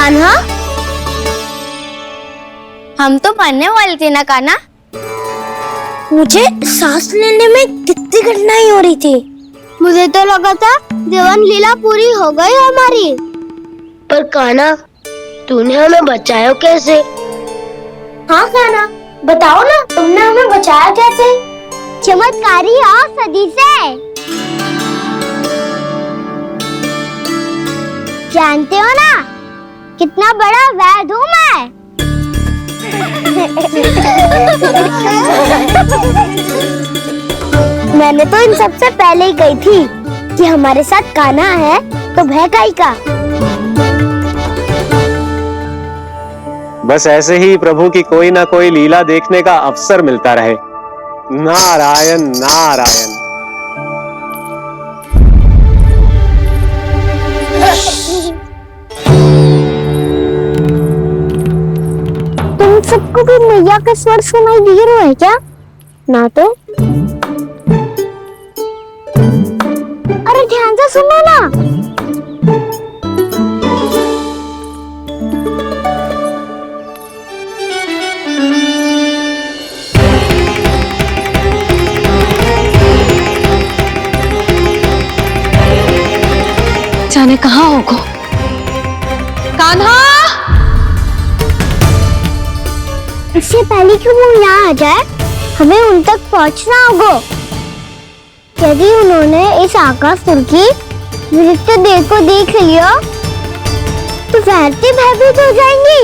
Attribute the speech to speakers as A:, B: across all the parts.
A: कान्हा, हम तो मरने वाले थे ना कान्हा। मुझे सांस लेने में कितनी कठिनाई हो रही थी। मुझे तो लगा था जीवन लीला पूरी हो गई हमारी।
B: पर कान्हा, तूने हमें बचाया कैसे?
A: हाँ कान्हा, बताओ ना, तुमने हमें बचाया कैसे? चमत्कारी और सदी से। जानते हो ना कितना बड़ा वैद हूँ मैं। मैंने तो इन सबसे पहले ही कही थी कि हमारे साथ कान्हा है तो भय काई का।
C: बस ऐसे ही प्रभु की कोई ना कोई लीला देखने का अवसर मिलता रहे। नारायण नारायण।
A: तुम सबको भी मैया का स्वर सुनाई दे रहा है क्या? ना तो। अरे ध्यान से सुनो ना।
D: जाने कहाँ होगो? कान्हा!
A: इससे पहले कि वो यहाँ आ जाए, हमें उन तक पहुँचना होगा। यदि उन्होंने इस आकाशुर की नृत्य देह को देख लिया, तो वैसे भयभीत हो जाएंगी।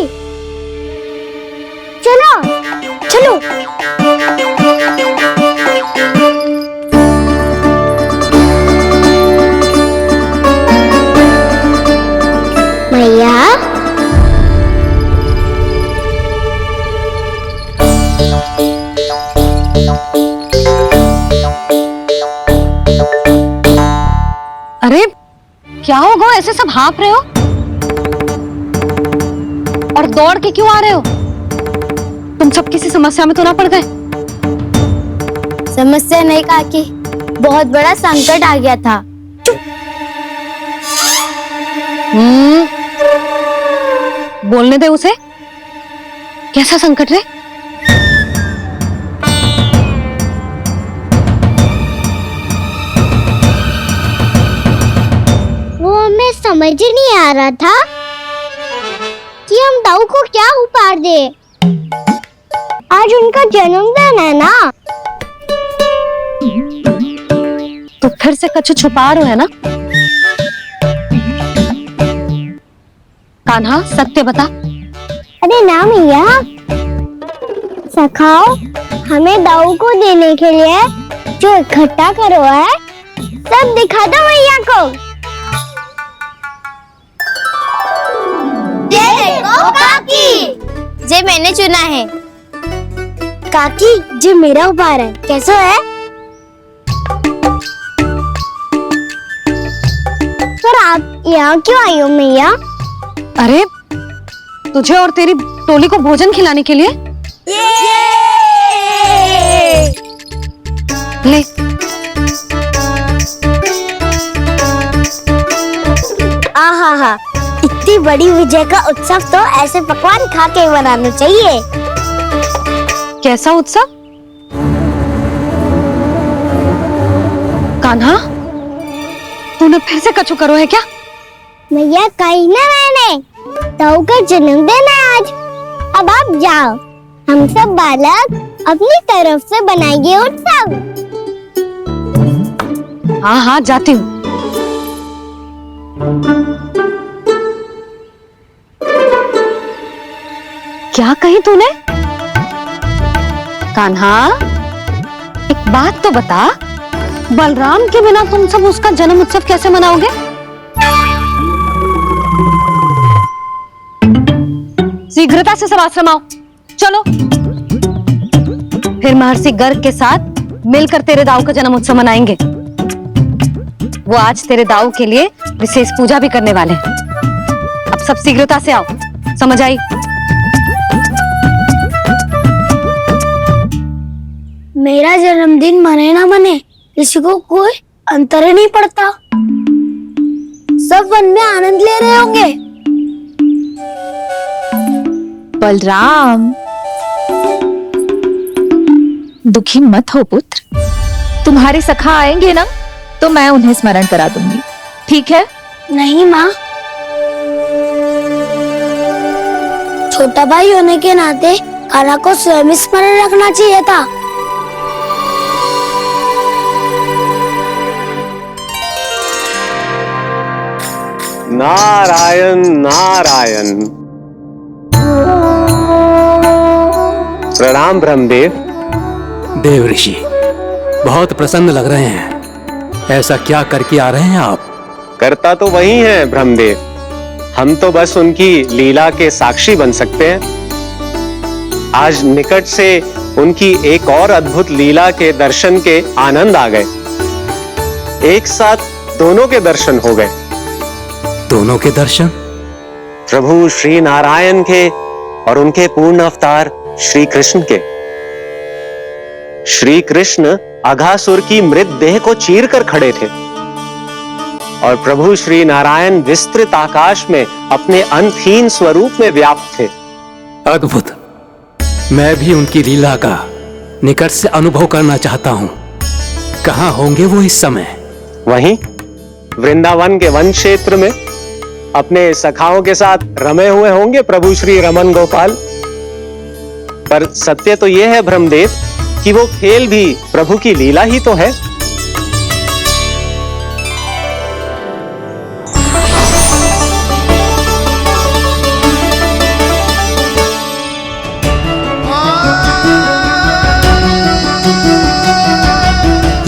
A: चलो, चलो। मैया,
D: अरे क्या हो गो, ऐसे सब हाँफ रहे हो और दौड़ के क्यों आ रहे हो? तुम सब किसी समस्या में तो ना पड़ गए?
A: समस्या नहीं काकी, बहुत बड़ा संकट आ गया था।
D: बोलने दे उसे। कैसा संकट रे?
A: वो हमें समझ ही नहीं आ रहा था कि हम दाऊ को क्या उपहार दे। आज उनका जन्मदिन है ना।
D: तो फिर से कछु छुपा रहे हो है ना? कान्हा, सत्य बता।
A: अरे ना मैया, सखाओ हमें दाऊ को देने के लिए जो इकट्ठा करो है, सब दिखा दो मैया को। ये देखो काकी, जे मैंने चुना है। काकी, जे मेरा उपहार है, कैसा है? पर आप यहाँ क्यों आई हो मैया?
D: अरे तुझे और तेरी टोली को भोजन खिलाने के लिए। ले।
A: आहा, इतनी बड़ी विजय का उत्सव तो ऐसे पकवान खा के मनाना चाहिए।
D: कैसा उत्सव? कान्हा, तूने फिर से कछु करो है क्या?
A: मैया कहीं ना, मैंने दाऊ का जन्मदिन है आज। अब आप जाओ, हम सब बालक अपनी तरफ से बनाएंगे उत्सव।
D: हाँ हाँ, जाती हूँ। क्या कही तूने? कान्हा, एक बात तो बता, बलराम के बिना तुम सब उसका जन्म उत्सव कैसे मनाओगे? शीघ्रता से सब आश्रम आओ, चलो। फिर महर्षि गर्ग के साथ मिलकर तेरे दाऊ का जन्म उत्सव मनाएंगे। वो आज तेरे दाऊ के लिए विशेष पूजा भी करने वाले हैं। अब सब शीघ्रता से आओ, समझ आई?
A: मेरा जन्मदिन मने ना मने, किसी को कोई अंतर ही नहीं पड़ता। सब वन में आनंद ले रहे होंगे।
E: बलराम, दुखी मत हो पुत्र। तुम्हारे सखा आएंगे ना तो मैं उन्हें स्मरण करा दूंगी, ठीक है?
A: नहीं माँ, छोटा भाई होने के नाते कान्हा को स्वयं स्मरण रखना चाहिए था।
C: नारायण नारायण। प्रणाम ब्रह्मदेव।
F: देव ऋषि, बहुत प्रसन्न लग रहे हैं। ऐसा क्या करके आ रहे हैं आप?
C: करता तो वही है ब्रह्मदेव, हम तो बस उनकी लीला के साक्षी बन सकते हैं। आज निकट से उनकी एक और अद्भुत लीला के दर्शन के आनंद आ गए। एक साथ दोनों के दर्शन हो गए।
F: दोनों के दर्शन?
C: प्रभु श्री नारायण के और उनके पूर्ण अवतार श्री कृष्ण के। श्री कृष्ण अघासुर की मृत देह को चीर कर खड़े थे और प्रभु श्री नारायण विस्तृत आकाश में अपने अंतहीन स्वरूप में व्याप्त थे।
F: अद्भुत। मैं भी उनकी लीला का निकट से अनुभव करना चाहता हूँ। कहाँ होंगे वो इस समय?
C: वहीं वृंदावन के वन क्षेत्र में अपने सखाओं के साथ रमे हुए होंगे प्रभु श्री रमन गोपाल। पर सत्य तो यह है ब्रह्मदेव कि वो खेल भी प्रभु की लीला ही तो है।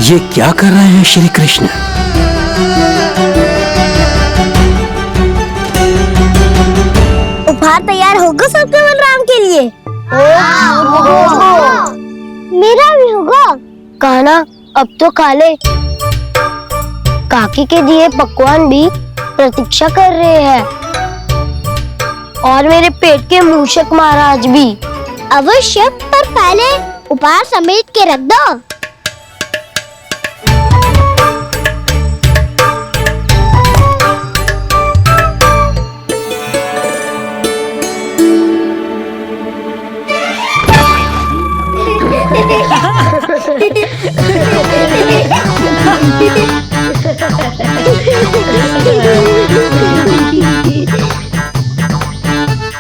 F: ये क्या कर रहे हैं श्री कृष्ण?
A: उपहार तैयार होगा सबके बलराम के लिए? मेरा भी होगा।
B: कान्हा अब तो खा ले। काकी के दिए पकवान भी प्रतीक्षा कर रहे हैं और मेरे पेट के मूषक महाराज भी।
A: अवश्य, पर पहले उपहार समेट के रख दो।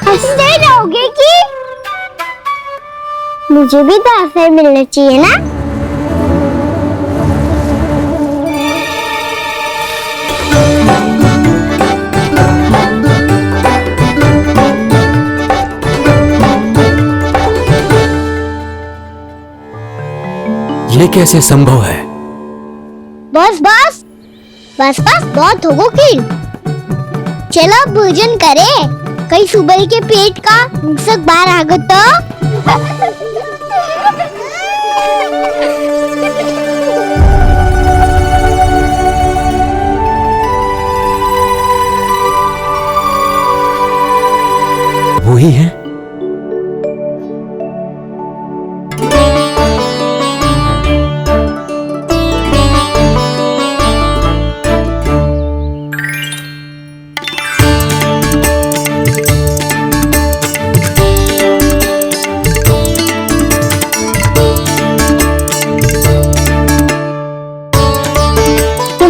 A: हंसते रहोगे कि? मुझे भी तो अवसर मिलना चाहिए ना।
F: ये कैसे संभव है?
A: बस बस बस बस बहुत होगो की। चलो भोजन करे, कहीं सुबह के पेट का मूषक बाहर आ गया तो।
F: वो ही है।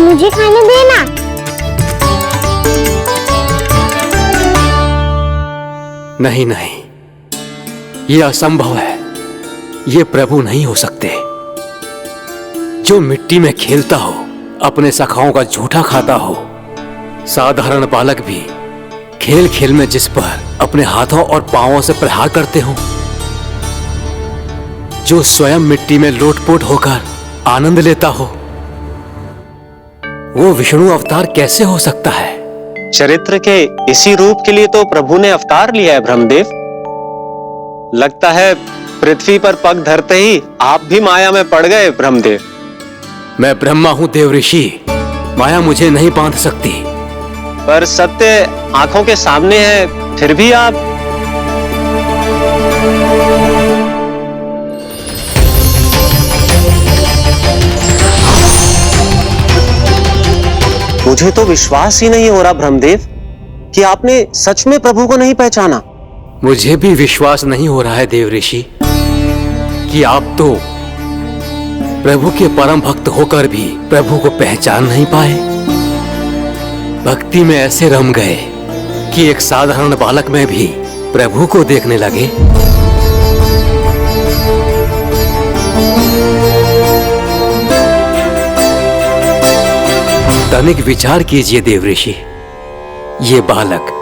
A: मुझे खाने देना।
F: नहीं नहीं, ये असंभव है। ये प्रभु नहीं हो सकते। जो मिट्टी में खेलता हो, अपने सखाओं का झूठा खाता हो, साधारण बालक भी खेल खेल में जिस पर अपने हाथों और पांवों से प्रहार करते हो, जो स्वयं मिट्टी में लोटपोट होकर आनंद लेता हो, वो विष्णु अवतार कैसे हो सकता है?
C: चरित्र के इसी रूप के लिए तो प्रभु ने अवतार लिया है ब्रह्मदेव। लगता है पृथ्वी पर पग धरते ही आप भी माया में पड़ गए ब्रह्मदेव।
F: मैं ब्रह्मा हूं देव ऋषि, माया मुझे नहीं बांध सकती।
C: पर सत्य आंखों के सामने है, फिर भी आप। मुझे तो विश्वास ही नहीं हो रहा ब्रह्मदेव कि आपने सच में प्रभु को नहीं पहचाना।
F: मुझे भी विश्वास नहीं हो रहा है देव ऋषि कि आप तो प्रभु के परम भक्त होकर भी प्रभु को पहचान नहीं पाए। भक्ति में ऐसे रम गए कि एक साधारण बालक में भी प्रभु को देखने लगे। तनिक विचार कीजिए देव ऋषि, ये बालक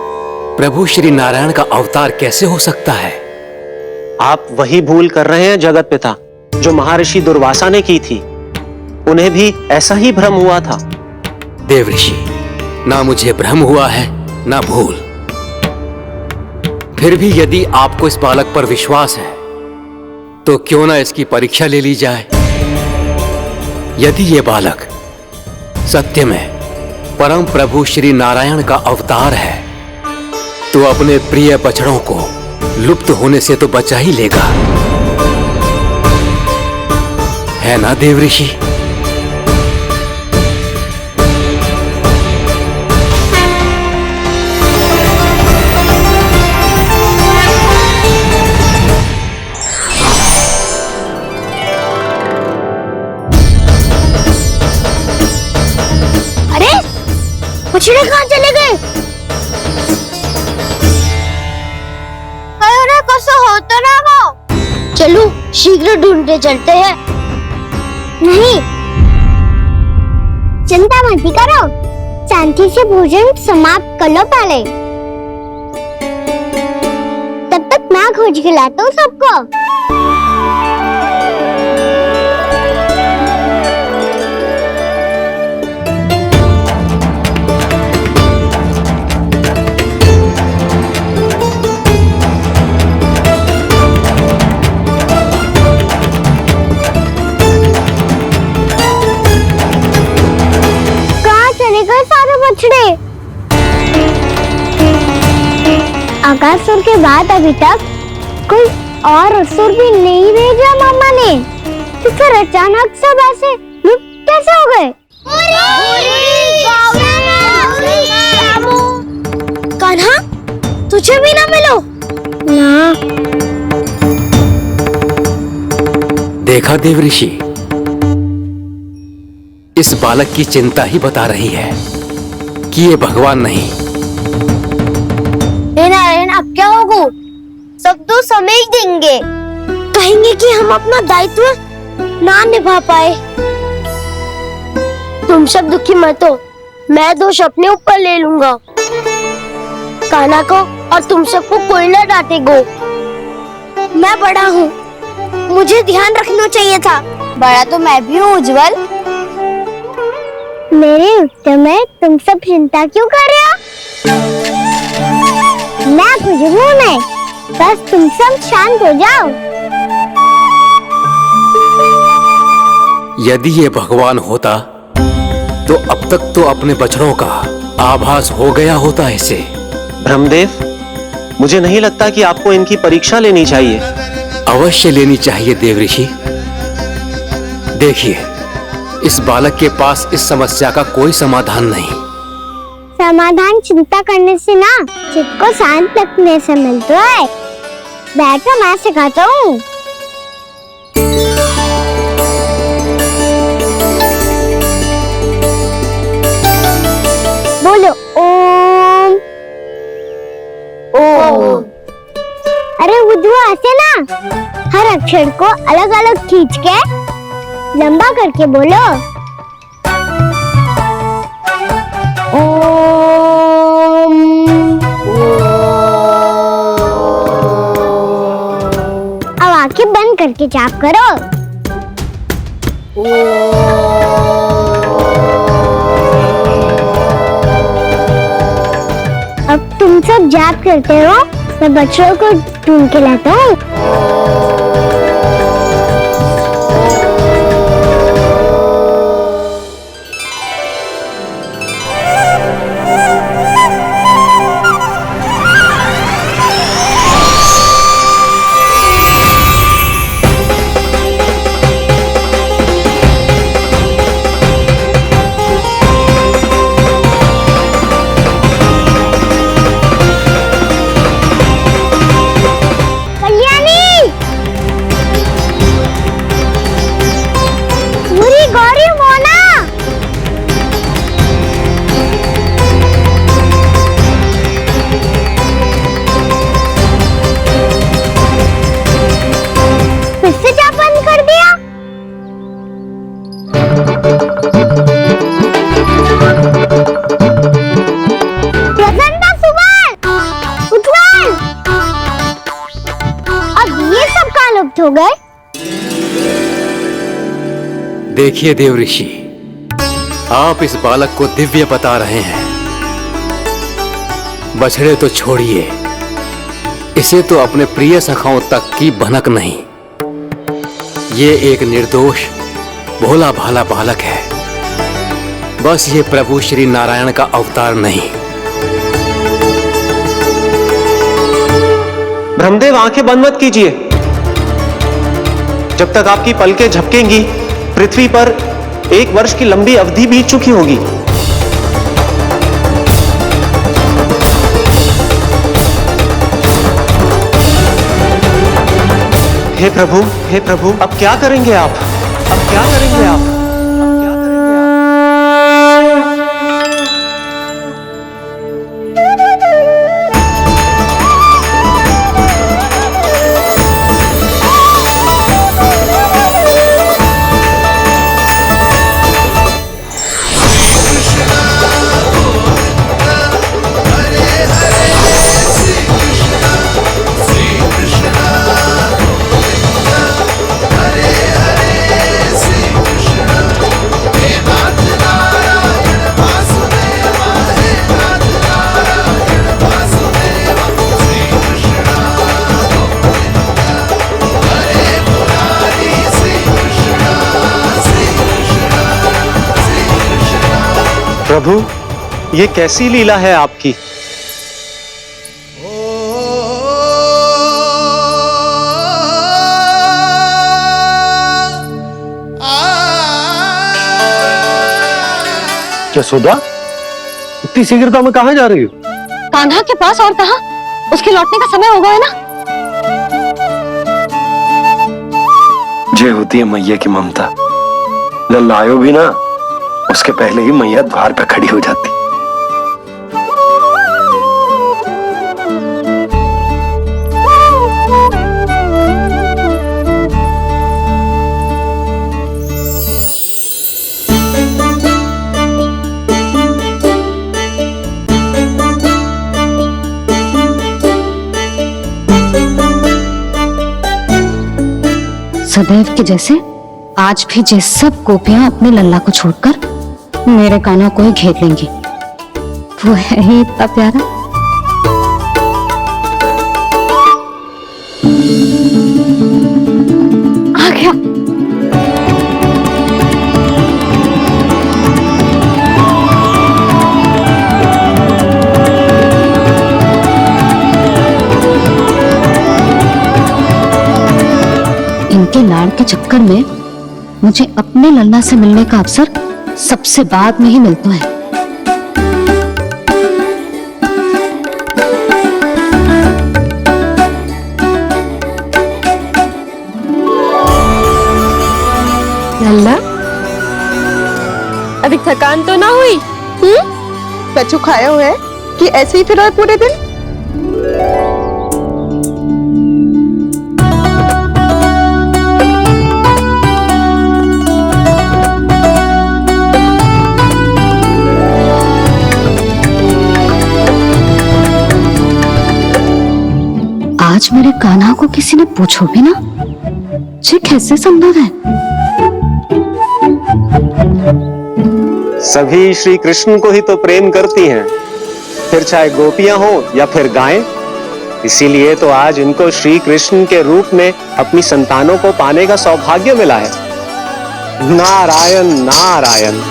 F: प्रभु श्री नारायण का अवतार कैसे हो सकता है?
C: आप वही भूल कर रहे हैं जगत पिता जो महर्षि दुर्वासा ने की थी। उन्हें भी ऐसा ही भ्रम हुआ था।
F: देव ऋषि, ना मुझे भ्रम हुआ है ना भूल। फिर भी यदि आपको इस बालक पर विश्वास है तो क्यों ना इसकी परीक्षा ले ली जाए। यदि ये बालक सत्य में परम प्रभु श्री नारायण का अवतार है तो अपने प्रिय बछड़ों को लुप्त होने से तो बचा ही लेगा, है ना देव ऋषि?
A: अरे बछड़े कहाँ चले गए? अरे कैसे होता ना वो?
B: चलो शीघ्र ढूंढने चलते हैं।
A: नहीं, चिंता मत करो, शांति से भोजन समाप्त कर लो पहले। तब तक मैं खोज के लाता हूँ सबको। सारे बछड़े आकासुर के बाद अभी तक कोई और असुर भी नहीं भेजा मामा ने, तो फिर अचानक सब ऐसे लुप्त कैसे हो गए? कान्हा, तुझे भी ना मिलो ना।
F: देखा देव ऋषि, इस बालक की चिंता ही बता रही है कि ये भगवान नहीं।
A: नारायण, अब क्या होगा? सब तो समझ देंगे, कहेंगे कि हम अपना दायित्व ना निभा पाए।
B: तुम सब दुखी मत हो, मैं दोष अपने ऊपर ले लूंगा। कान्हा को और तुम सबको कोई ना डांटेगो।
A: मैं बड़ा हूँ, मुझे ध्यान रखना चाहिए था। बड़ा तो मैं भी हूँ उज्जवल। मेरे उत्तर में तुम सब चिंता क्यों कर रहे हो? मैं कुछ हूँ नहीं, बस तुम सब शांत हो जाओ।
F: यदि ये भगवान होता तो अब तक तो अपने बछड़ों का आभास हो गया होता इसे।
C: ब्रह्मदेव, मुझे नहीं लगता कि आपको इनकी परीक्षा लेनी चाहिए।
F: अवश्य लेनी चाहिए देव ऋषि। देखिए, इस बालक के पास इस समस्या का कोई समाधान नहीं।
A: समाधान चिंता करने से ना, चित्त को शांत रखने से मिलता है। बैठो, मैं सिखाता हूँ। बोलो ओम। ओम। अरे उद्धव, ऐसे ना हर अक्षर को अलग अलग खींच के लंबा करके बोलो। ओम। अब आंखें बंद करके जाप करो। अब तुम सब जाप करते हो, मैं बच्चों को ढूंढ के लाता हूँ। साथ हो गए?
F: देखिए देव ऋषि, आप इस बालक को दिव्य बता रहे हैं। बछड़े तो छोड़िए, इसे तो अपने प्रिय सखाओं तक की भनक नहीं। ये एक निर्दोष भोला भाला बालक है, बस ये प्रभु श्री नारायण का अवतार नहीं।
C: ब्रह्मदेव, आंखें बंद मत कीजिए। जब तक आपकी पलकें झपकेंगी, पृथ्वी पर 1 वर्ष की लंबी अवधि बीत चुकी होगी। हे प्रभु, अब क्या करेंगे आप? अब क्या करेंगे आप? प्रभु, ये कैसी लीला है आपकी? यशोदा, इतनी शीघ्रता में कहाँ जा रही हो?
D: कान्हा के पास, और कहाँ? उसके लौटने का समय हो गया है ना।
G: ये होती है मैया की ममता। लल्लायो भी ना, उसके पहले ही मैया द्वार पे खड़ी हो जाती।
D: सदैव के जैसे आज भी जे सब गोपियां अपने लल्ला को छोड़कर मेरे कान्हा को ही घेर लेंगी। वो है ही इतना प्यारा। आ गया। इनके लाड़ के चक्कर में मुझे अपने लल्ला से मिलने का अवसर सबसे बाद में ही मिलता है।
B: लल्ला, अभी थकान तो ना हुई?
H: कछु खाया हुआ है कि ऐसे ही फिर रहे पूरे दिन?
D: आज मेरे कान्हा को किसी ने पूछो भी ना, ये कैसे संभव है?
C: सभी श्री कृष्ण को ही तो प्रेम करती हैं, फिर चाहे गोपियां हो या फिर गायें। इसीलिए तो आज इनको श्री कृष्ण के रूप में अपनी संतानों को पाने का सौभाग्य मिला है। नारायण नारायण।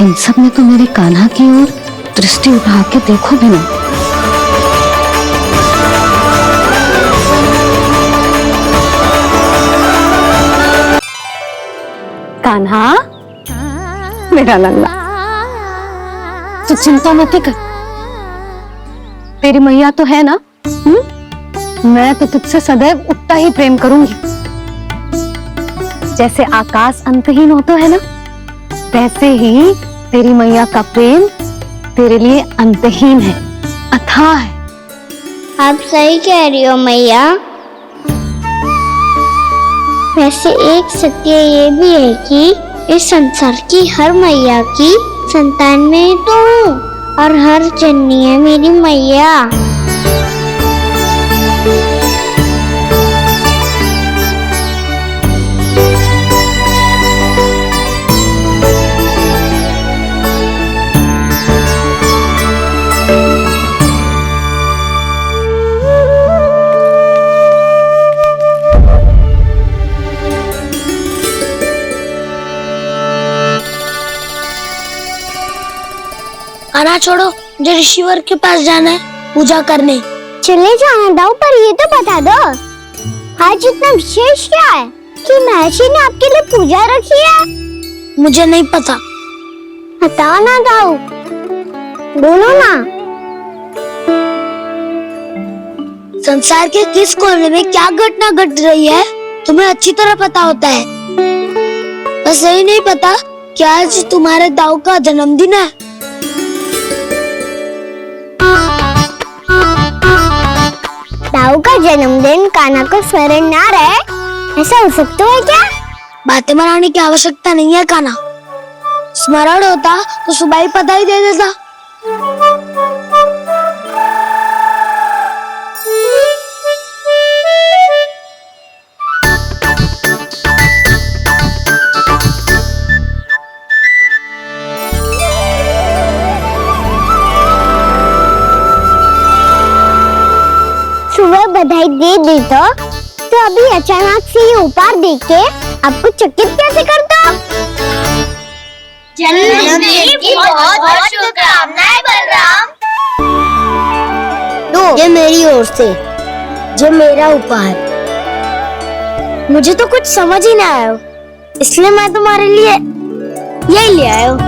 D: इन सब में तो मेरे कान्हा की ओर दृष्टि उठा के देखो भी ना। कान्हा, मेरा लल्ला, तू चिंता मत कर। तेरी मैया तो है ना? मैं तो तुझसे सदैव उतना ही प्रेम करूंगी। जैसे आकाश अंतहीन होता है ना, वैसे ही तेरी मैया का प्रेम तेरे लिए अंतहीन है, अथाह है।
A: आप सही कह रही हो मैया। वैसे एक सत्य ये भी है कि इस संसार की हर मैया की संतान में तो हूँ और हर जननी है मेरी मैया।
B: खाना छोड़ो, मुझे ऋषिवर के पास जाना है पूजा करने।
A: चले जाना दाऊ, पर ये तो बता दो आज इतना विशेष क्या है कि महर्षि ने आपके लिए पूजा रखी है?
B: मुझे नहीं पता।
A: बताओ ना दाऊ, बोलो ना।
B: संसार के किस कोने में क्या घटना घट रही है तुम्हें अच्छी तरह पता होता है। बस यही नहीं पता कि आज तुम्हारे दाऊ का जन्मदिन है।
A: दाऊ का जन्मदिन कान्हा को स्मरण ना रहे, ऐसा हो सकता है क्या?
B: बातें बनाने की आवश्यकता नहीं है कान्हा। स्मरण होता तो सुबह ही पता ही दे देता।
A: सुबह बधाई दे दी तो अभी अचानक से ये उपहार देख के आपको चकित कैसे करता?
B: जन्मदिन की बहुत शुभकामनाएं बलराम। ये मेरी ओर से, ये मेरा उपहार। मुझे तो कुछ समझ ही ना आया, इसलिए मैं तुम्हारे लिए यही ले आया हूँ।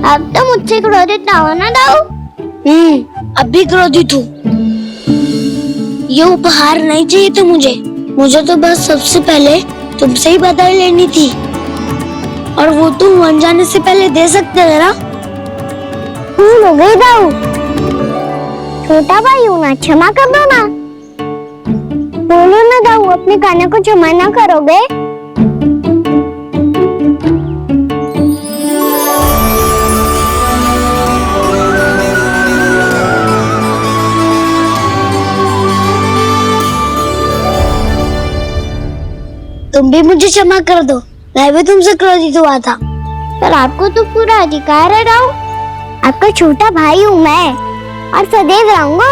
A: अब तो मुझसे क्रोधित ना हो ना दाऊ।
B: अब भी क्रोधित हूँ। ये उपहार नहीं चाहिए था मुझे तो बस सबसे पहले तुमसे ही बधाई लेनी थी, और वो तुम बन जाने से पहले दे सकते थे ना।
A: भूल हो गई दाऊ, छोटा भाई हूँ ना, क्षमा कर दो ना। बोलो ना दाऊ, अपने कान्हा को क्षमा ना करोगे?
B: तुम भी मुझे क्षमा कर दो, मैं भी तुमसे क्रोधित हुआ था।
A: पर आपको तो पूरा अधिकार है दाऊ, आपका छोटा भाई हूँ मैं और सदैव रहूंगा।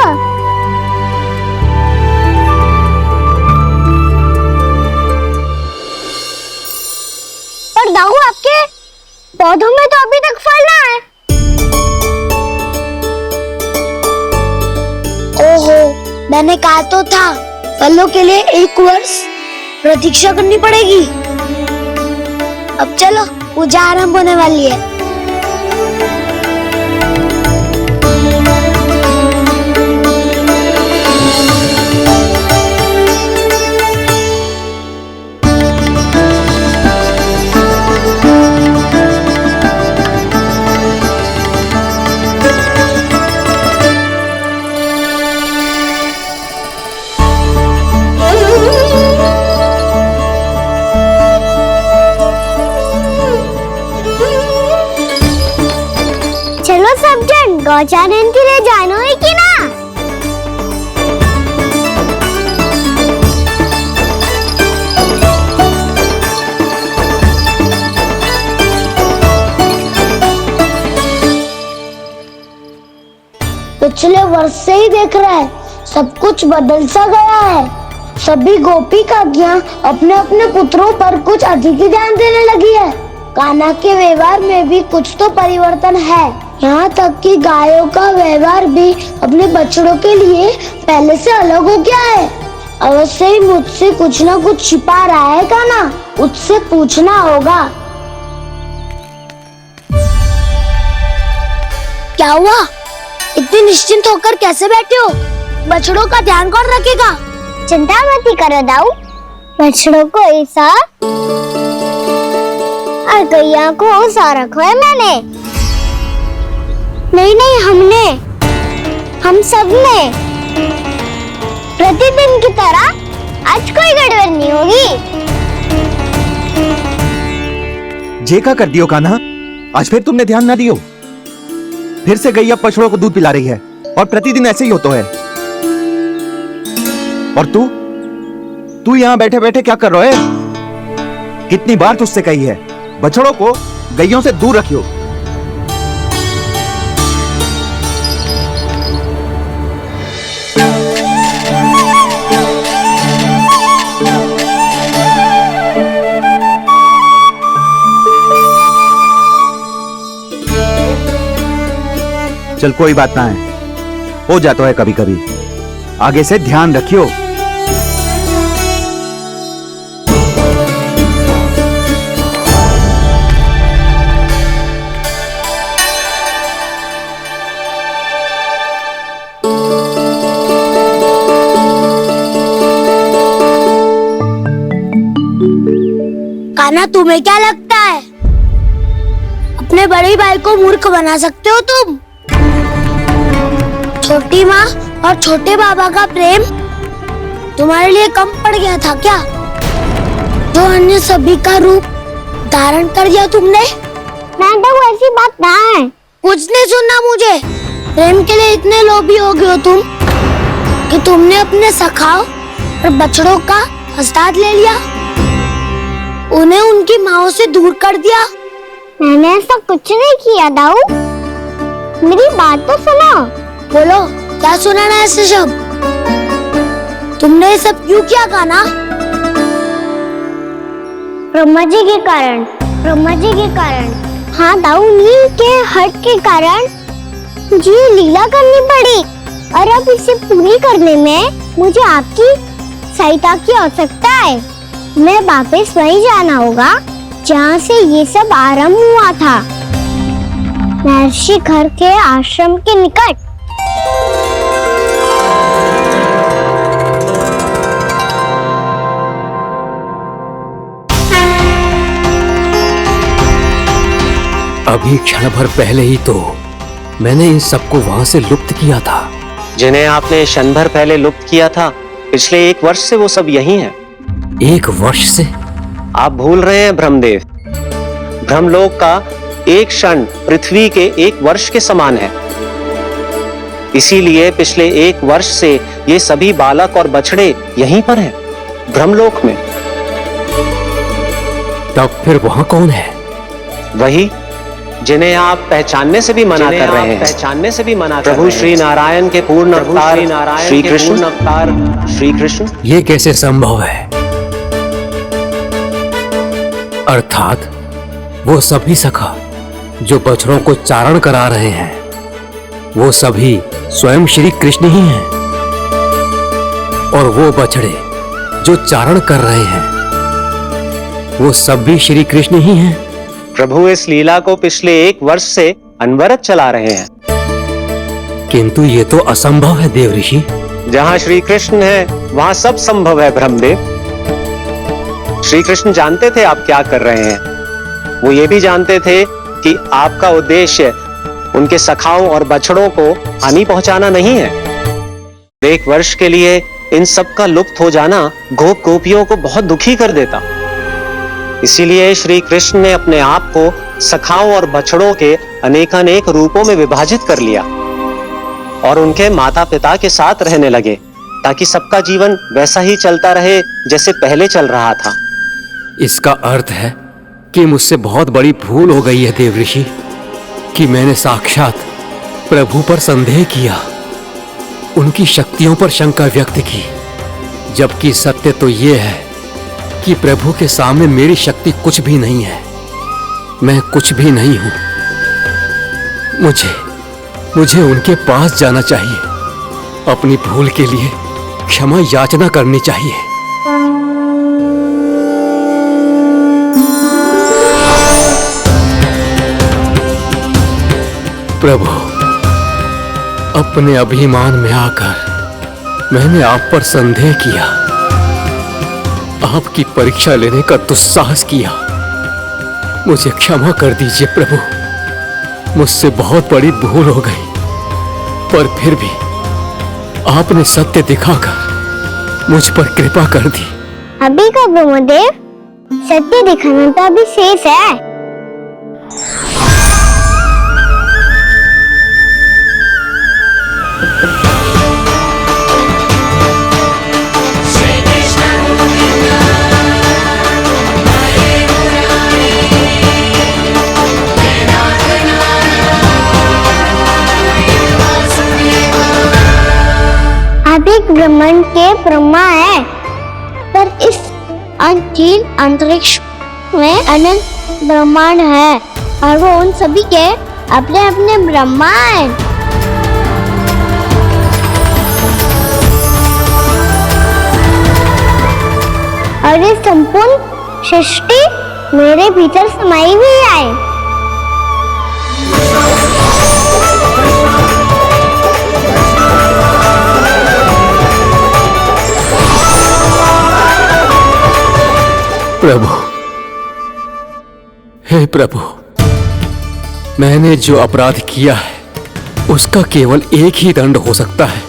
A: पर दाऊ आपके पौधों में तो अभी तक फल ना है।
B: ओहो, मैंने कहा तो था फलों के लिए 1 वर्ष प्रतीक्षा करनी पड़ेगी। अब चलो, पूजा आरंभ होने वाली है।
A: चलो सब जन गौचारण के लिए जानो है कि ना?
B: पिछले वर्ष से ही देख रहा है, सब कुछ बदल सा गया है। सभी गोपी काकियां अपने अपने पुत्रों पर कुछ अधिक ही ध्यान देने लगी है। कान्हा के व्यवहार में भी कुछ तो परिवर्तन है। यहाँ तक कि गायों का व्यवहार भी अपने बछड़ों के लिए पहले से अलग हो गया है। अवश्य ही मुझसे कुछ ना कुछ छिपा रहा है कान्हा, उससे पूछना होगा। क्या हुआ? इतनी निश्चिंत होकर कैसे बैठे हो? बछड़ों का ध्यान कौन रखेगा?
A: चिंता मत करो दाऊ, बछड़ों को ऐसा और गैया को सारा खोया मैंने। नहीं नहीं, हमने, हम सब ने। प्रतिदिन की तरह आज कोई गड़बड़ नहीं होगी।
I: जे का कर दियो कान्हा, आज फिर तुमने ध्यान ना दियो। फिर से गैया बछड़ों को दूध पिला रही है और प्रतिदिन ऐसे ही होता है। और तू यहां बैठे बैठे क्या कर रहा है? कितनी बार तुझसे कही है बछड़ों को गैयों से दूर रखियो। चल कोई बात ना है, हो जाता है कभी कभी। आगे से ध्यान रखियो।
B: कान्हा, तुम्हें क्या लगता है अपने बड़े भाई को मूर्ख बना सकते हो तुम? छोटी माँ और छोटे बाबा का प्रेम तुम्हारे लिए कम पड़ गया था क्या? जो अन्य सभी का रूप धारण कर दिया तुमने।
A: नाटक ऐसी बात ना है।
B: कुछ नहीं सुनना मुझे। प्रेम के लिए इतने लोभी हो गए हो तुम कि तुमने अपने सखाओ और बछड़ों का हस्ताक्षर ले लिया, उन्हें उनकी माओ से दूर कर दिया।
A: मैंने ऐसा कुछ नहीं किया दाऊ, मेरी बात तो सुनो।
B: बोलो, क्या सुनाना है ऐसे शब्द? तुमने ये सब क्यों किया कान्हा?
A: ब्रह्मा जी के कारण, ब्रह्मा जी के कारण। हाँ दाऊ, नील के हट के कारण मुझे लीला करनी पड़ी, और अब इसे पूरी करने में मुझे आपकी सहायता की आवश्यकता है। मैं वापस वहीं जाना होगा जहाँ से ये सब आरंभ हुआ था, महर्षि घर के आश्रम के निकट।
F: अभी क्षण भर पहले ही तो मैंने इन सबको वहां से लुप्त किया था।
C: जिन्हें आपने क्षण भर पहले लुप्त किया था, पिछले 1 वर्ष से वो सब यही हैं।
F: 1 वर्ष से?
C: आप भूल रहे हैं ब्रह्मदेव, ब्रह्मलोक का एक क्षण पृथ्वी के 1 वर्ष के समान है। इसीलिए पिछले 1 वर्ष से ये सभी बालक और बछड़े यहीं पर हैं, ब्रह्मलोक में।
F: तब फिर वहां कौन है?
C: वही जिन्हें आप पहचानने से भी मना कर रहे हैं। पहचानने से भी मना प्रभु श्री नारायण के पूर्ण अवतार श्री कृष्ण। श्री कृष्ण।
F: ये कैसे संभव है? अर्थात वो सभी सखा जो बछड़ों को चारण करा रहे हैं, वो सभी स्वयं श्री कृष्ण ही हैं। और वो बछड़े जो चारण कर रहे हैं, वो सब भी श्री कृष्ण ही हैं।
C: प्रभु इस लीला को पिछले 1 वर्ष से अनवरत चला रहे हैं।
F: किंतु ये तो असंभव है देव ऋषि।
C: जहाँ श्री कृष्ण है वहाँ सब संभव है ब्रह्मदेव। श्री कृष्ण जानते थे आप क्या कर रहे हैं। वो ये भी जानते थे कि आपका उद्देश्य उनके सखाओं और बछड़ों को हानि पहुंचाना नहीं है। 1 वर्ष के लिए इन सब का लुप्त हो जाना गोप गोपियों को बहुत दुखी कर देता। इसीलिए श्री कृष्ण ने अपने आप को सखाओं और बछड़ों के अनेकानेक रूपों में विभाजित कर लिया और उनके माता पिता के साथ रहने लगे, ताकि सबका जीवन वैसा ही चलता रहे जैसे पहले चल रहा था।
F: इसका अर्थ है कि मुझसे बहुत बड़ी भूल हो गई है देव ऋषि, कि मैंने साक्षात प्रभु पर संदेह किया, उनकी शक्तियों पर शंका व्यक्त की, जबकि सत्य तो ये है कि प्रभु के सामने मेरी शक्ति कुछ भी नहीं है। मैं कुछ भी नहीं हूं। मुझे उनके पास जाना चाहिए, अपनी भूल के लिए क्षमा याचना करनी चाहिए। प्रभु, अपने अभिमान में आकर मैंने आप पर संदेह किया, आपकी परीक्षा लेने का दुस्साहस किया, मुझे क्षमा कर दीजिए प्रभु, मुझसे बहुत बड़ी भूल हो गई, पर फिर भी आपने सत्य दिखाकर मुझ पर कृपा कर दी।
A: अभी का ब्रह्मदेव, सत्य दिखाना तो अभी शेष है। आप एक ब्रह्मांड के ब्रह्मा है, पर इस अनंत अंतरिक्ष में अनंत ब्रह्मांड है और वो उन सभी के अपने अपने ब्रह्मा हैं। और ये संपूर्ण सृष्टि मेरे भीतर समाई हुई है।
F: प्रभु, हे प्रभु, मैंने जो अपराध किया है उसका केवल एक ही दंड हो सकता है।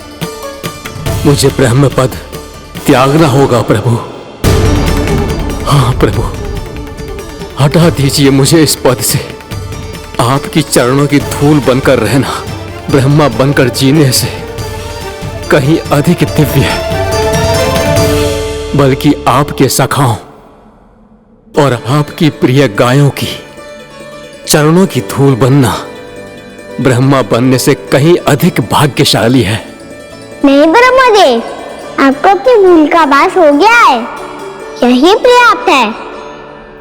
F: मुझे ब्रह्म पद त्यागना होगा प्रभु। हाँ प्रभु, हटा दीजिए मुझे इस पद से। आपकी चरणों की धूल बनकर रहना ब्रह्मा बनकर जीने से कहीं अधिक दिव्य है। बल्कि आपके सखाओं और आपकी प्रिय गायों की चरणों की धूल बनना ब्रह्मा बनने से कहीं अधिक भाग्यशाली है।
A: नहीं ब्रह्मदेव, आपको अपनी भूल का आभास हो गया है, यही पर्याप्त है।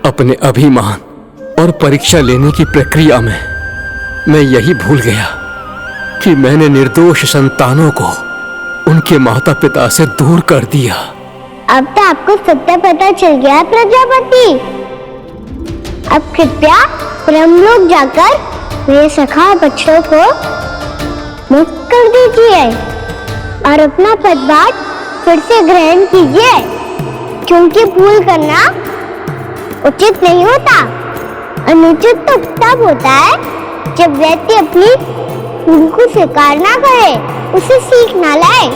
F: अपने अभिमान और परीक्षा लेने की प्रक्रिया में मैं यही भूल गया कि मैंने निर्दोष संतानों को उनके माता पिता से दूर कर दिया।
A: अब तो आपको सत्य पता चल गया प्रजापति। अब कृपया ब्रह्मलोक जाकर मेरे सखा बच्चों को मुक्त कर दीजिए और अपना पदभार फिर से ग्रहण कीजिए, क्योंकि भूल करना उचित नहीं होता। अनुचित तो तब होता है जब व्यक्ति अपनी भूल को स्वीकार ना करे, उसे सीख ना लाए।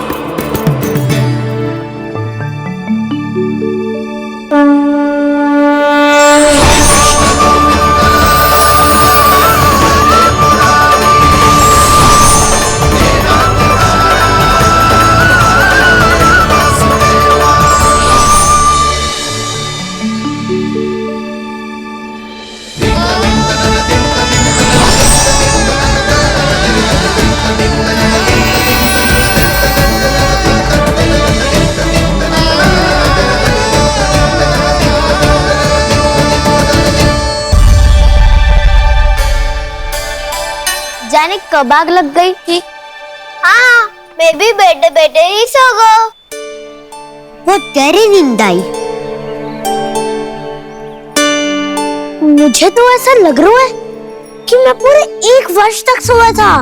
B: जाने कब आग लग गई थी। हाँ, मैं भी बैठे बैठे ही सो गया।
A: वो तेरी नींद आई।
B: मुझे तो ऐसा लग रहा है कि मैं पूरे 1 वर्ष तक सोया था।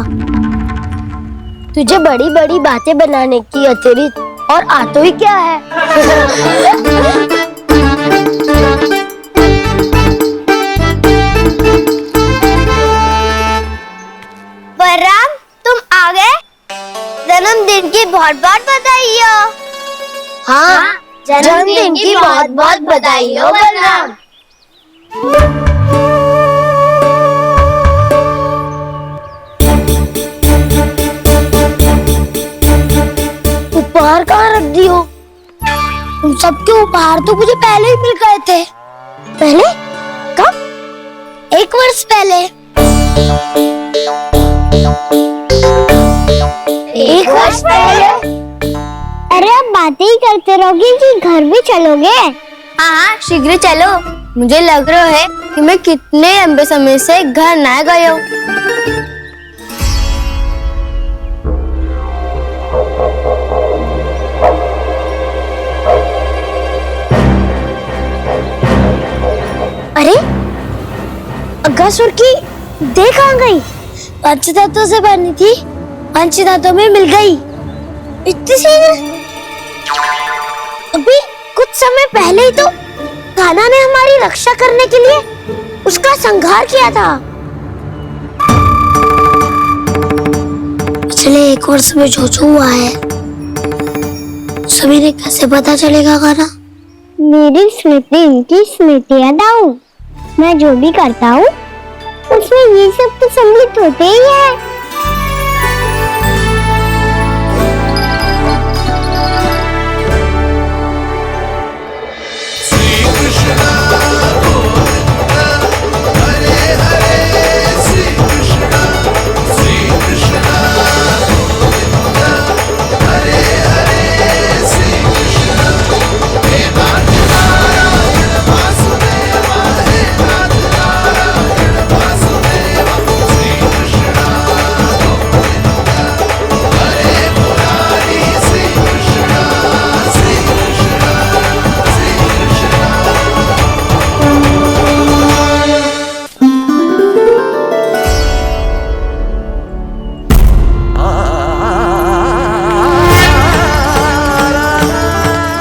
B: तुझे बड़ी बड़ी बातें बनाने की अतिरिक्त और आता ही क्या है?
A: बलराम, तुम आ गए? जन्मदिन की बहुत बहुत बधाई हो।
B: हाँ, जन्मदिन की बहुत बहुत बधाई हो बलराम। उपहार कहाँ रख दी हो? उन सबके उपहार तो मुझे पहले ही मिल गए थे। पहले? कब? 1 वर्ष पहले। 1 वर्ष पहले?
A: अरे अब बातें ही करते रहोगे कि घर भी चलोगे?
B: हाँ, शीघ्र चलो। मुझे लग रहा है कि मैं कितने लंबे समय से घर ना गया हूँ। अरे, अगासुर की देह कहाँ गई? पंचतत्वों से बनी थी, पंचतत्वों में मिल गई। इतनी शीघ्र? अभी कुछ समय पहले ही तो कान्हा ने हमारी रक्षा करने के लिए उसका संहार किया था। पिछले 1 वर्ष में जो जो हुआ है सभी ने कैसे पता चलेगा कान्हा?
A: मेरी स्मृति इनकी स्मृति हटाऊं। मैं जो भी करता हूँ उसमें ये सब तो सम्मिलित होते ही है।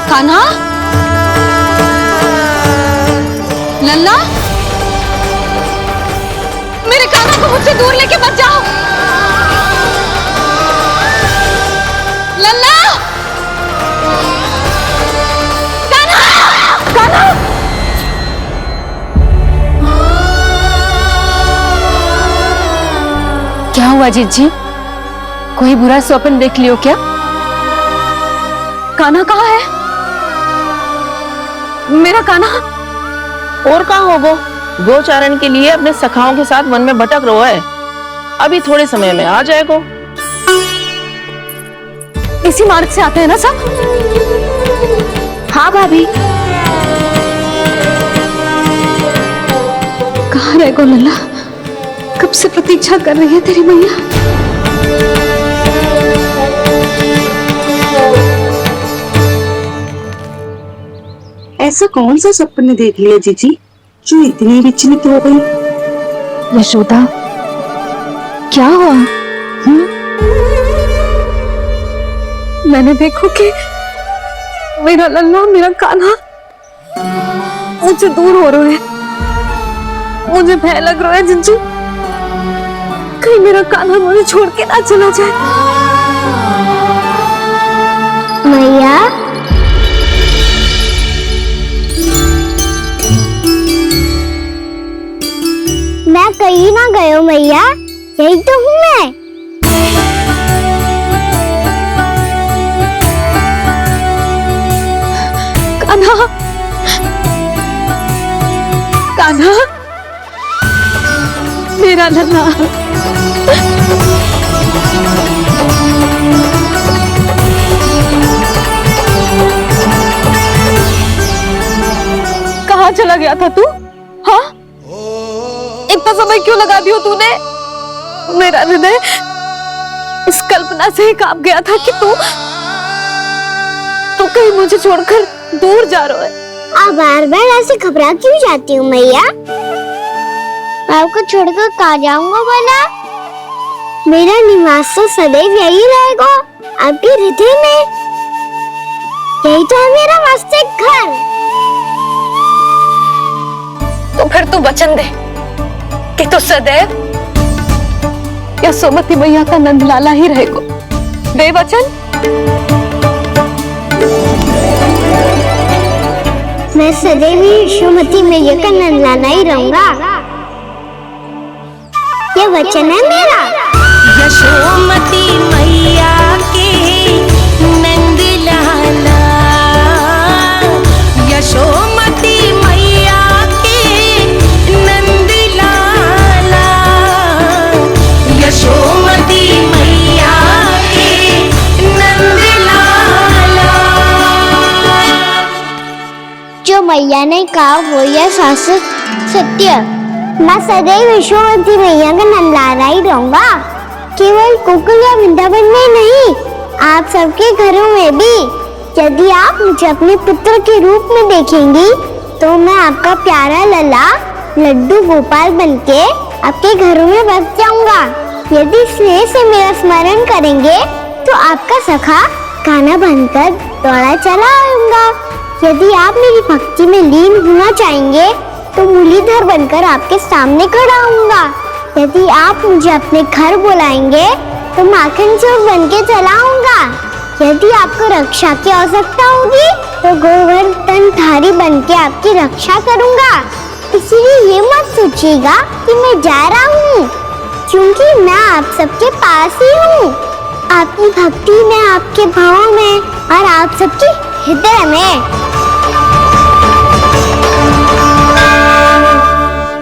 D: कान्हा, लल्ला, मेरे कान्हा को मुझसे दूर लेके मत जाओ। लल्ला, कान्हा, कान्हा। क्या हुआ जीजी? कोई बुरा स्वप्न देख लियो क्या? कान्हा कहाँ है? मेरा कान्हा?
H: और कहाँ हो वो? गोचारण के लिए अपने सखाओं के साथ वन में भटक रहा है। अभी थोड़े समय में आ जाएगा।
D: इसी मार्ग से आते हैं ना सब?
B: हाँ भाभी।
D: कहाँ रह गो लल्ला? कब से प्रतीक्षा कर रही है तेरी मैया।
J: ऐसा कौन सा सपने देख लिया जीजी जो इतनी विचलित हो गई?
E: यशोदा, क्या हुआ?
D: मैंने देखो कि मेरा लल्ला, मेरा कान्हा मुझसे दूर हो रहे हैं। मुझे भय लग रहा है जीजू, कहीं मेरा कान्हा मुझे छोड़ के ना चला जाए।
A: मैया, मैं कहीं ना गयो मैया, यही तो हूँ मैं।
D: कान्हा, कान्हा, मेरा लल्ला। कहाँ चला गया था तू? हाँ, इतना समय क्यों लगा दियो तूने? मेरा हृदय इस कल्पना से ही कांप गया था कि तू कहीं मुझे छोड़कर दूर जा रहा है।
A: आप बार बार ऐसे घबरा क्यों जाती हूँ मैया? आपको छोड़कर कहाँ जाऊंगा भला? मेरा निवास तो सदैव यही रहेगा, आपके हृदय में। यही तो है मेरा वास्तविक घर।
D: तो फिर तू वचन दे कि तू सदैव यशोमती मैया का नंदलाला ही रहेगा। दे वचन।
A: मैं सदैव यशोमती मैया का नंदलाला ही रहूंगा। ये वचन है मेरा।
K: यशोमती मैया के नंदलाला, यशोमती मैया के नंदलाला, यशोमती मैया के नंदलाला।
A: जो मैया ने कहा वो यह शाश्वत सत्य। मैं सदैव यशोमती मैया का नंदलाला ही रहूंगा। केवल गोकुल या वृंदावन में नहीं, आप सबके घरों में भी। यदि आप मुझे अपने पुत्र के रूप में देखेंगी तो मैं आपका प्यारा लल्ला लड्डू गोपाल बनके आपके घरों में बस जाऊंगा। यदि स्नेह से मेरा स्मरण करेंगे तो आपका सखा कान्हा बनकर दौड़ा चला आऊंगा। यदि आप मेरी भक्ति में लीन होना चाहेंगे तो मुरलीधर बनकर आपके सामने खड़ा होऊंगा। यदि आप मुझे अपने घर बुलाएंगे तो माखन चोर बन के चला आऊंगा। यदि आपको रक्षा की आवश्यकता होगी तो गोवर्धन धारी बन के आपकी रक्षा करूंगा। इसलिए ये मत सोचिएगा कि मैं जा रहा हूँ, क्योंकि मैं आप सबके पास ही हूँ, आपकी भक्ति में, आपके भाव में और आप सबके हृदय में।